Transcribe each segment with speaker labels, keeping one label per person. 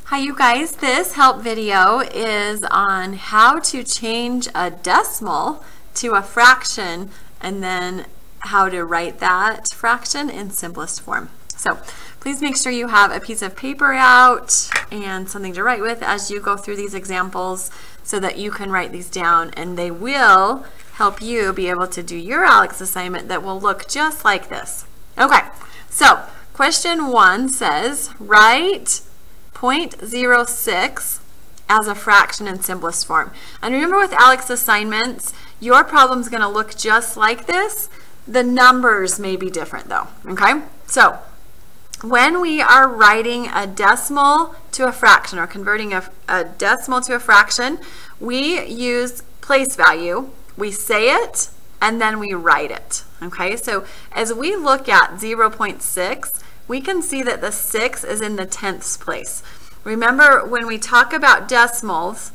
Speaker 1: Hi you guys, this help video is on how to change a decimal to a fraction and then how to write that fraction in simplest form. So please make sure you have a piece of paper out and something to write with as you go through these examples so that you can write these down, and they will help you be able to do your ALEKS assignment that will look just like this. Okay, so question 1 says write 0.06 as a fraction in simplest form. And remember, with ALEKS assignments, your problem is going to look just like this. The numbers may be different though, okay? So when we are writing a decimal to a fraction or converting a decimal to a fraction, we use place value. We say it and then we write it, okay? So as we look at 0.6, we can see that the 6 is in the tenths place. Remember, when we talk about decimals,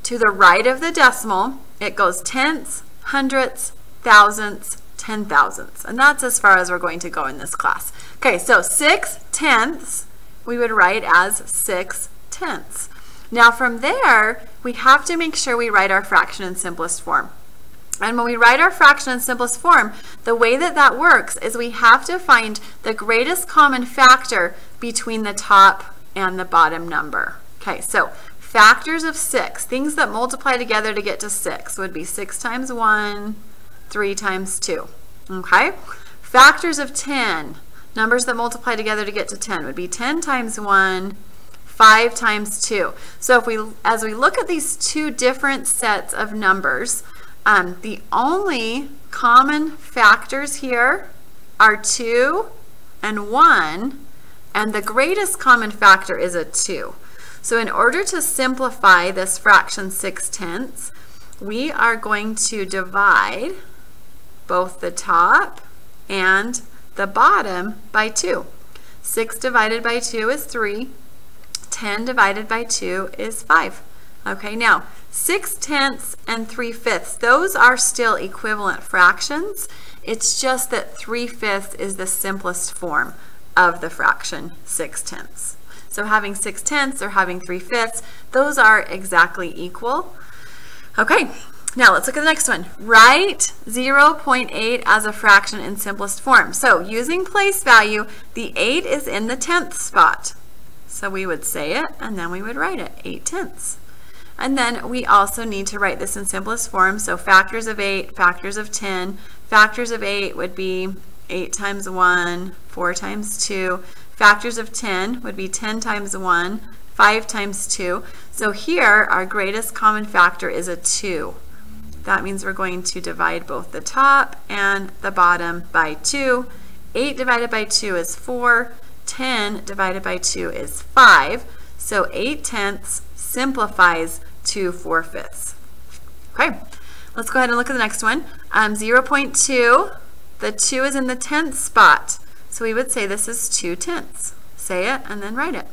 Speaker 1: to the right of the decimal, it goes tenths, hundredths, thousandths, 10,000ths. And that's as far as we're going to go in this class. Okay, so 6 tenths, we would write as 6 tenths. Now from there, we have to make sure we write our fraction in simplest form. And when we write our fraction in simplest form, the way that that works is we have to find the greatest common factor between the top and the bottom number. Okay, so factors of 6, things that multiply together to get to 6, would be 6 times 1, 3 times 2. Okay, factors of 10, numbers that multiply together to get to 10, would be 10 times 1, 5 times 2. So as we look at these two different sets of numbers, the only common factors here are 2 and 1, and the greatest common factor is a 2. So in order to simplify this fraction 6 tenths, we are going to divide both the top and the bottom by 2. 6 divided by 2 is 3. 10 divided by 2 is 5. Okay, now 6 tenths and 3/5, those are still equivalent fractions. It's just that 3/5 is the simplest form of the fraction 6 tenths. So having 6 tenths or having 3/5, those are exactly equal. Okay, now let's look at the next one. Write 0.8 as a fraction in simplest form. So using place value, the 8 is in the tenth spot. So we would say it and then we would write it, 8 tenths. And then we also need to write this in simplest form. So factors of 8, factors of 10. Factors of 8 would be 8 times 1, 4 times 2. Factors of 10 would be 10 times 1, 5 times 2. So here our greatest common factor is a 2. That means we're going to divide both the top and the bottom by 2. 8 divided by 2 is 4. 10 divided by 2 is 5. So 8 tenths simplifies to 4/5. Okay, let's go ahead and look at the next one. 0.2, the 2 is in the tenth spot. So we would say this is 2 tenths. Say it and then write it.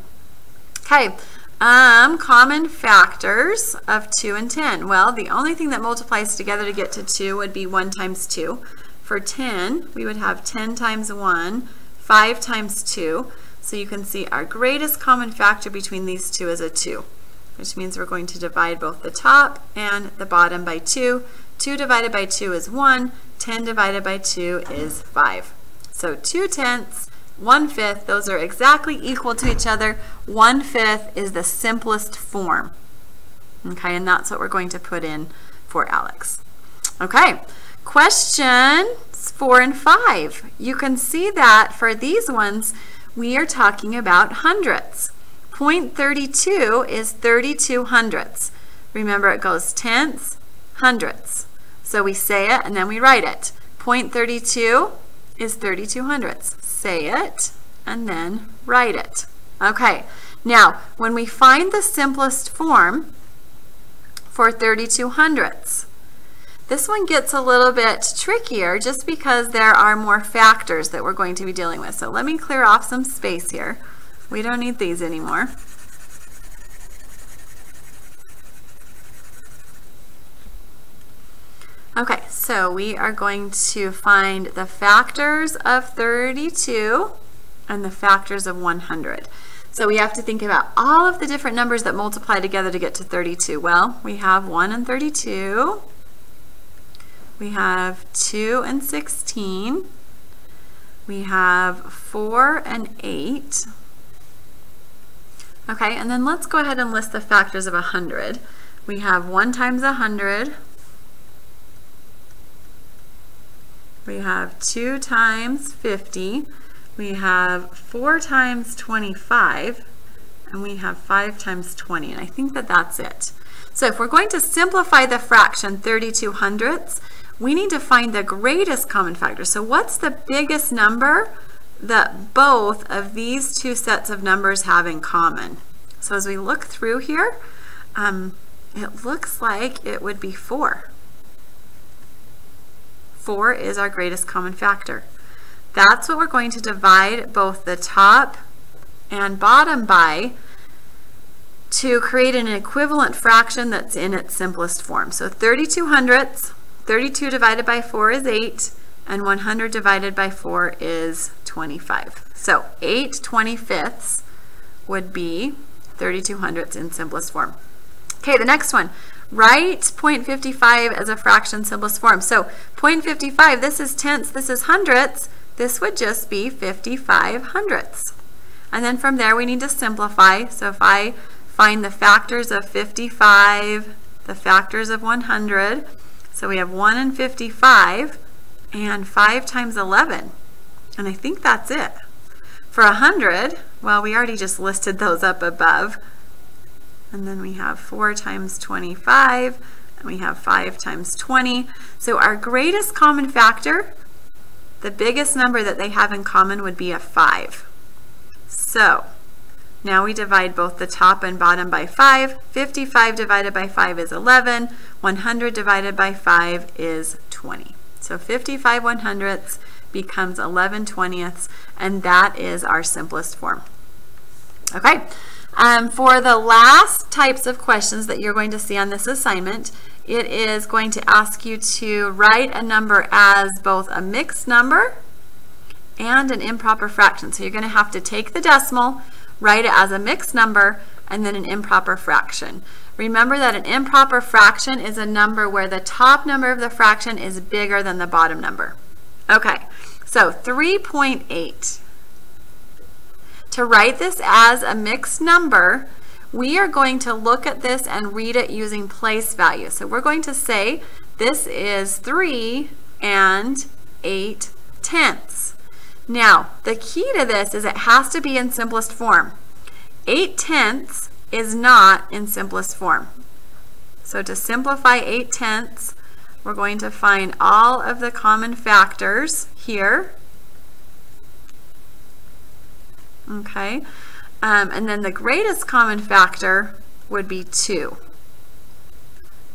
Speaker 1: Okay, common factors of 2 and 10. Well, the only thing that multiplies together to get to 2 would be 1 times 2. For 10, we would have 10 times 1, 5 times 2. So you can see our greatest common factor between these two is a 2, which means we're going to divide both the top and the bottom by 2. 2 divided by 2 is 1. 10 divided by 2 is 5. So 2 tenths, 1/5, those are exactly equal to each other. 1/5 is the simplest form. Okay, and that's what we're going to put in for ALEKS. Okay, questions 4 and 5. You can see that for these ones, we are talking about hundredths. 0.32 is 32 hundredths. Remember, it goes tenths, hundredths. So we say it and then we write it. 0.32 is 32 hundredths. Say it and then write it. Okay, now when we find the simplest form for 32 hundredths, this one gets a little bit trickier just because there are more factors that we're going to be dealing with. So let me clear off some space here. We don't need these anymore. Okay, so we are going to find the factors of 32 and the factors of 100. So we have to think about all of the different numbers that multiply together to get to 32. Well, we have 1 and 32. We have 2 and 16. We have 4 and 8. Okay, and then let's go ahead and list the factors of 100. We have 1 times 100. We have 2 times 50. We have 4 times 25. And we have 5 times 20. And I think that that's it. So if we're going to simplify the fraction 32 hundredths, we need to find the greatest common factor. So what's the biggest number that both of these two sets of numbers have in common? So as we look through here, it looks like it would be 4. 4 is our greatest common factor. That's what we're going to divide both the top and bottom by to create an equivalent fraction that's in its simplest form. So 32 hundredths, 32 divided by 4 is 8, and 100 divided by 4 is 25. So 8 25ths would be 32 hundredths in simplest form. Okay, the next one. Write 0.55 as a fraction simplest form. So 0.55, this is tenths, this is hundredths. This would just be 55 hundredths. And then from there we need to simplify. So if I find the factors of 55, the factors of 100, so we have 1 and 55 and 5 times 11. And I think that's it. For 100, well, we already just listed those up above. And then we have 4 times 25, and we have 5 times 20. So our greatest common factor, the biggest number that they have in common would be a 5. So now we divide both the top and bottom by 5. 55 divided by 5 is 11. 100 divided by 5 is 20. So 55 100ths becomes 11 20ths, and that is our simplest form. Okay, for the last types of questions that you're going to see on this assignment, it is going to ask you to write a number as both a mixed number and an improper fraction. So you're going to have to take the decimal, write it as a mixed number, and then an improper fraction. Remember that an improper fraction is a number where the top number of the fraction is bigger than the bottom number. Okay, so 3.8. To write this as a mixed number, we are going to look at this and read it using place value. So we're going to say this is 3 and 8 tenths. Now, the key to this is it has to be in simplest form. 8 tenths is not in simplest form. So to simplify 8 tenths, we're going to find all of the common factors here. Okay, and then the greatest common factor would be 2.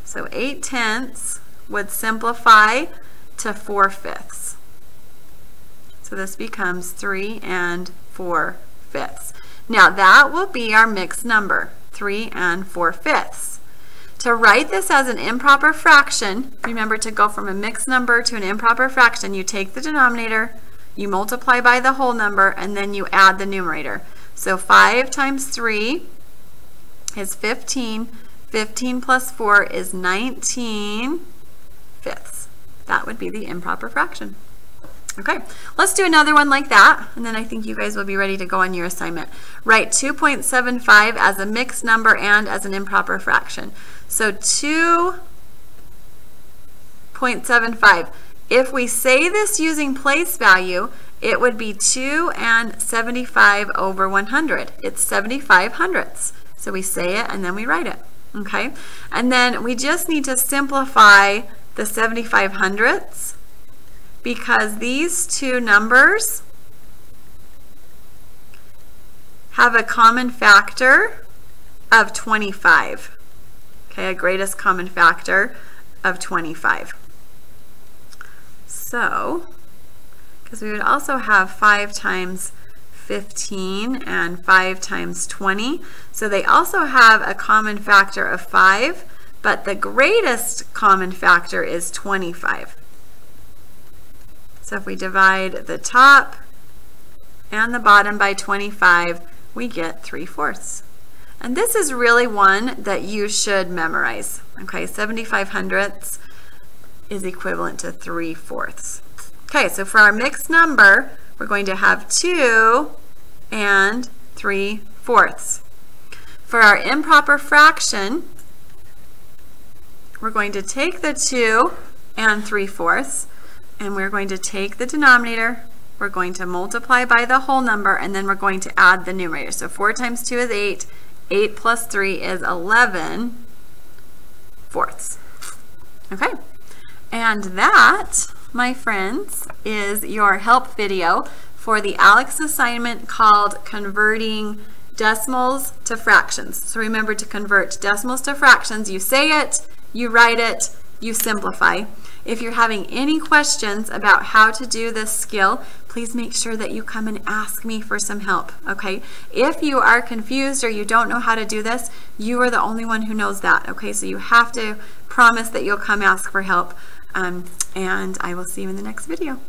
Speaker 1: So 8 tenths would simplify to 4/5. So this becomes 3 and 4/5. Now that will be our mixed number, 3 and 4/5. To write this as an improper fraction, remember to go from a mixed number to an improper fraction, you take the denominator, you multiply by the whole number, and then you add the numerator. So 5 times 3 is 15. 15 plus 4 is 19/5. That would be the improper fraction. Okay, let's do another one like that, and then I think you guys will be ready to go on your assignment. Write 2.75 as a mixed number and as an improper fraction. So 2.75. If we say this using place value, it would be 2 and 75 over 100. It's 75 hundredths. So we say it and then we write it. Okay, and then we just need to simplify the 75 hundredths because these two numbers have a common factor of 25. Okay, a greatest common factor of 25. So, because we would also have 5 times 15 and 5 times 20. So they also have a common factor of 5, but the greatest common factor is 25. So if we divide the top and the bottom by 25, we get 3/4. And this is really one that you should memorize. Okay, 75 hundredths is equivalent to 3/4. Okay, so for our mixed number, we're going to have 2 and 3/4. For our improper fraction, we're going to take the 2 and 3/4, and we're going to take the denominator, we're going to multiply by the whole number, and then we're going to add the numerator. So 4 times 2 is 8. 8 plus 3 is 11/4. Okay, and that, my friends, is your help video for the ALEKS assignment called Converting Decimals to Fractions. So remember to convert decimals to fractions. You say it, you write it, you simplify. If you're having any questions about how to do this skill, please make sure that you come and ask me for some help, okay? If you are confused or you don't know how to do this, you are the only one who knows that, okay? So you have to promise that you'll come ask for help, and I will see you in the next video.